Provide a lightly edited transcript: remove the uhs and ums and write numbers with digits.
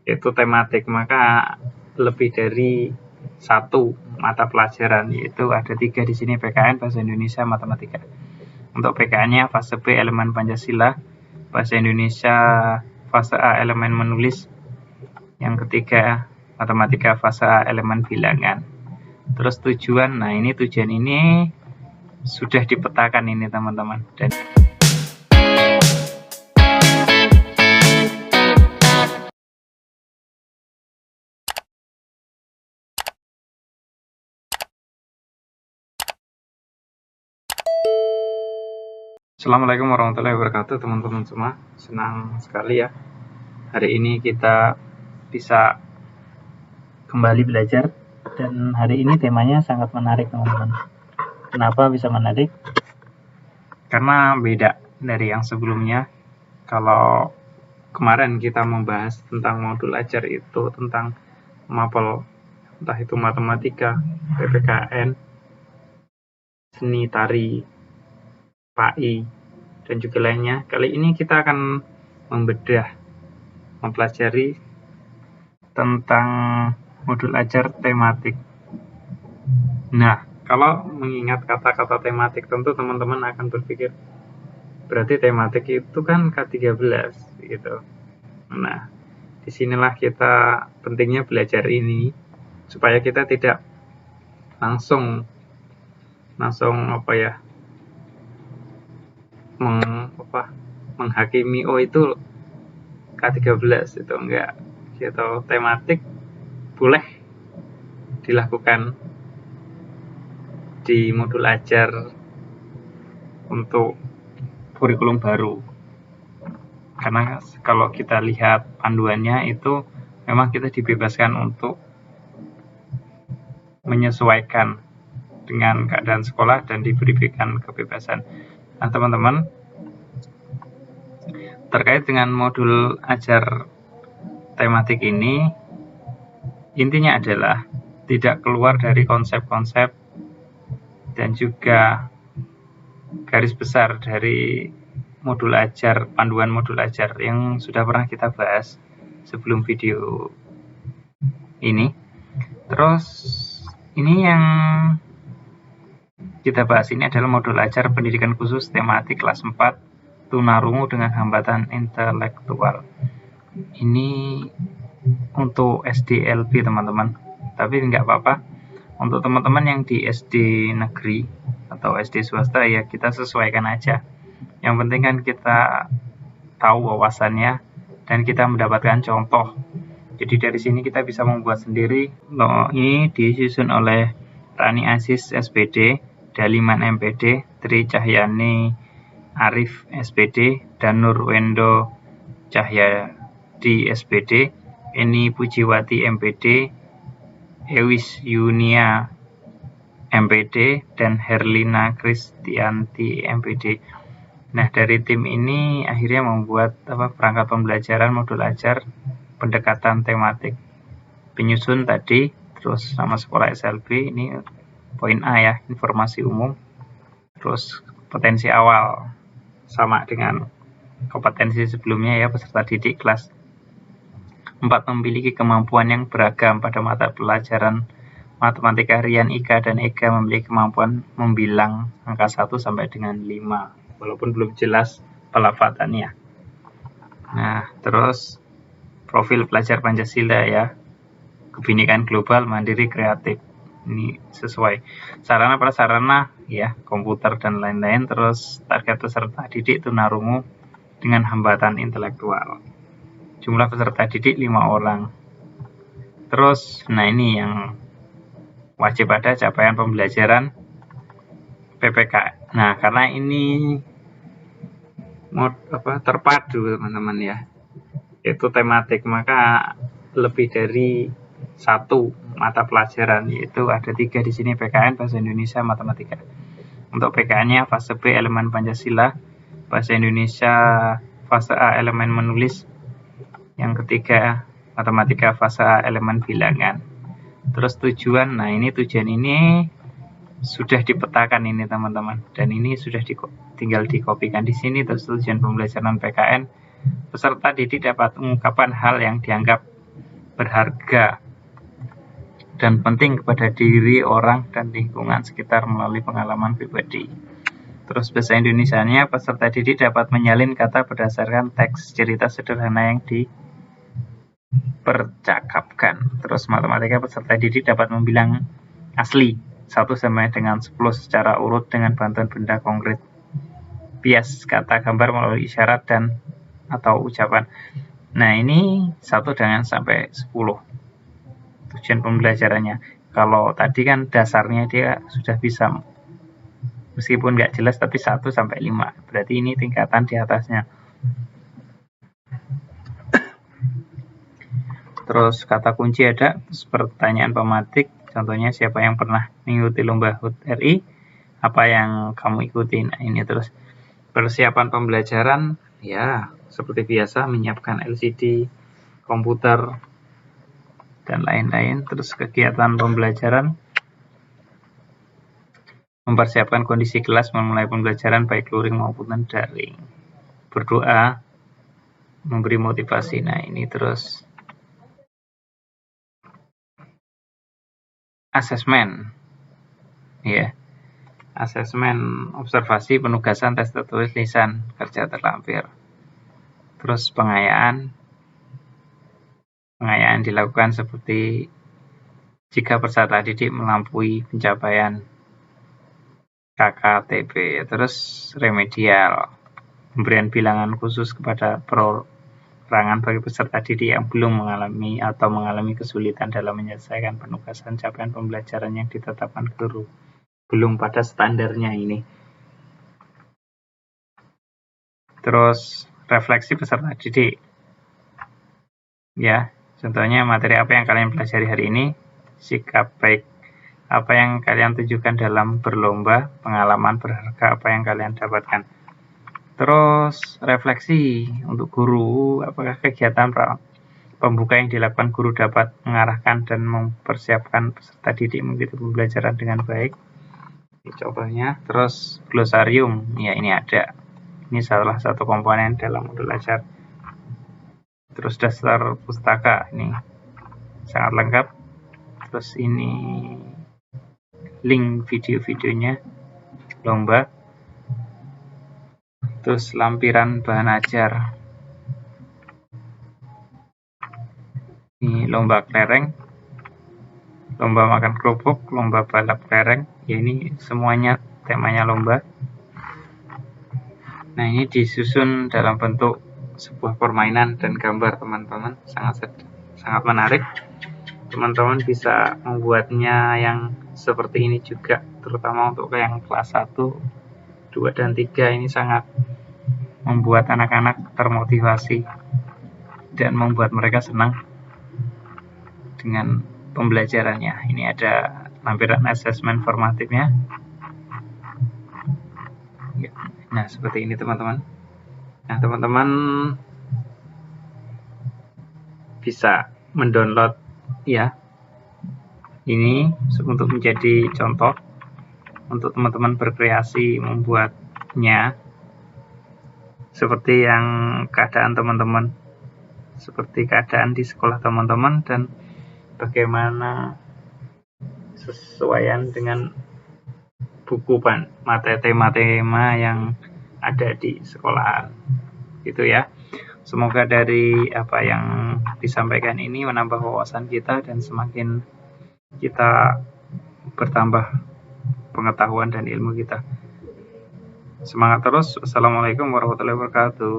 yaitu tematik, maka lebih dari satu mata pelajaran, yaitu ada 3 di sini, PKN, Bahasa Indonesia, Matematika. Untuk PKN-nya fase B elemen Pancasila, Bahasa Indonesia fase A elemen menulis, yang ketiga Matematika fase A elemen bilangan. Terus tujuan, nah ini tujuan ini sudah dipetakan ini teman-teman. Dan Assalamualaikum warahmatullahi wabarakatuh teman-teman semua. Senang sekali ya hari ini kita bisa kembali belajar, dan hari ini temanya sangat menarik teman-teman. Kenapa bisa menarik? Karena beda dari yang sebelumnya. Kalau kemarin kita membahas tentang modul ajar itu tentang mapel, entah itu matematika, PPKN, seni, tari, PAI, dan juga lainnya. Kali ini kita akan mempelajari tentang modul ajar tematik. Nah, kalau mengingat kata-kata tematik, tentu teman-teman akan berpikir, berarti tematik itu kan K13 gitu. Nah, disinilah kita pentingnya belajar ini, supaya kita tidak langsung menghakimi itu K13 itu enggak gitu. Tematik boleh dilakukan di modul ajar untuk kurikulum baru, karena kalau kita lihat panduannya itu memang kita dibebaskan untuk menyesuaikan dengan keadaan sekolah dan diberikan kebebasan. Nah teman-teman, terkait dengan modul ajar tematik ini, intinya adalah tidak keluar dari konsep-konsep dan juga garis besar dari modul ajar, panduan modul ajar yang sudah pernah kita bahas sebelum video ini. Terus ini yang kita bahas ini adalah modul ajar pendidikan khusus tematik kelas 4 tunarungu dengan hambatan intelektual. Ini untuk SDLB teman-teman, tapi nggak apa-apa. Untuk teman-teman yang di SD negeri atau SD swasta ya kita sesuaikan aja. Yang penting kan kita tahu wawasannya dan kita mendapatkan contoh. Jadi dari sini kita bisa membuat sendiri. Ini disusun oleh Rani Aziz SPD, Daliman MPD, Tri Cahyani Arif SPD, dan Nurwendo Cahyadi SPD, Eni Pujiwati MPD, Ewis Yunia MPD, dan Herlina Kristianti MPD. Nah, dari tim ini akhirnya membuat perangkat pembelajaran modul ajar pendekatan tematik. Penyusun tadi, terus nama sekolah SLB, ini poin A ya, informasi umum. Terus potensi awal, sama dengan kompetensi sebelumnya ya, peserta didik kelas 4 memiliki kemampuan yang beragam pada mata pelajaran matematika. Rian, Ika, dan Ega memiliki kemampuan membilang angka 1 sampai dengan 5, walaupun belum jelas pelafatannya. Nah, terus profil pelajar Pancasila ya, kebinekaan global, mandiri, kreatif. Ini sesuai sarana prasarana ya, komputer dan lain-lain. Terus target peserta didik tunarungu dengan hambatan intelektual. Jumlah peserta didik 5 orang. Terus, nah ini yang wajib ada capaian pembelajaran PPK. Nah, karena ini terpadu teman-teman ya, yaitu tematik, maka lebih dari satu mata pelajaran, yaitu ada 3 di sini, PKN, Bahasa Indonesia, Matematika. Untuk PKN-nya fase B elemen Pancasila, Bahasa Indonesia fase A elemen menulis, yang ketiga Matematika fase A elemen bilangan. Terus tujuan, nah ini tujuan ini sudah dipetakan ini teman-teman, dan ini sudah tinggal dikopikan di sini. Terus tujuan pembelajaran PKN, peserta didik dapat mengungkapkan hal yang dianggap berharga dan penting kepada diri, orang, dan lingkungan sekitar melalui pengalaman pribadi. Terus bahasa Indonesianya, peserta didik dapat menyalin kata berdasarkan teks cerita sederhana yang dipercakapkan. Terus matematika, peserta didik dapat membilang asli 1 sampai dengan 10 secara urut dengan bantuan benda konkret. Bias kata gambar melalui isyarat dan atau ucapan. Nah, ini 1 dengan sampai 10. Tujuan pembelajarannya. Kalau tadi kan dasarnya dia sudah bisa, meskipun nggak jelas tapi 1 sampai 5. Berarti ini tingkatan di atasnya. Terus kata kunci ada, pertanyaan pematik. Contohnya, siapa yang pernah mengikuti lomba HUT RI? Apa yang kamu ikuti? Nah, ini terus persiapan pembelajaran, ya seperti biasa menyiapkan LCD, komputer, dan lain-lain. Terus kegiatan pembelajaran, mempersiapkan kondisi kelas memulai pembelajaran baik luring maupun daring. Berdoa, memberi motivasi. Nah, ini terus asesmen, ya, asesmen, observasi, penugasan, tes tertulis, lisan, kerja terlampir. Terus pengayaan dilakukan seperti jika peserta didik melampaui pencapaian KKTB. Terus remedial, pemberian bilangan khusus kepada perorangan bagi peserta didik yang belum mengalami kesulitan dalam menyelesaikan penugasan capaian pembelajaran yang ditetapkan guru, belum pada standarnya ini. Terus refleksi peserta didik, ya, contohnya materi apa yang kalian pelajari hari ini, sikap baik apa yang kalian tunjukkan dalam berlomba, pengalaman berharga apa yang kalian dapatkan. Terus refleksi untuk guru, apakah kegiatan pembuka yang dilakukan guru dapat mengarahkan dan mempersiapkan peserta didik mengikuti pembelajaran dengan baik. Ini contohnya. Terus glosarium, ya ini ada. Ini salah satu komponen dalam modul ajar. Terus daftar pustaka, ini sangat lengkap. Terus ini link video-videonya lomba. Terus lampiran bahan ajar, ini lomba kelereng, lomba makan kerupuk, lomba balap kelereng, ya ini semuanya temanya lomba. Nah, ini disusun dalam bentuk sebuah permainan dan gambar, teman-teman, sangat menarik. Teman-teman bisa membuatnya yang seperti ini juga, terutama untuk yang kelas 1, 2, dan 3. Ini sangat membuat anak-anak termotivasi dan membuat mereka senang dengan pembelajarannya. Ini ada lampiran asesmen formatifnya. Nah, seperti ini teman-teman. Nah, teman-teman bisa mendownload ya ini untuk menjadi contoh untuk teman-teman berkreasi membuatnya seperti yang keadaan teman-teman, seperti keadaan di sekolah teman-teman, dan bagaimana sesuaian dengan buku tema-tema yang ada di sekolahan gitu ya. Semoga dari apa yang disampaikan ini menambah wawasan kita dan semakin kita bertambah pengetahuan dan ilmu kita. Semangat terus. Assalamualaikum warahmatullahi wabarakatuh.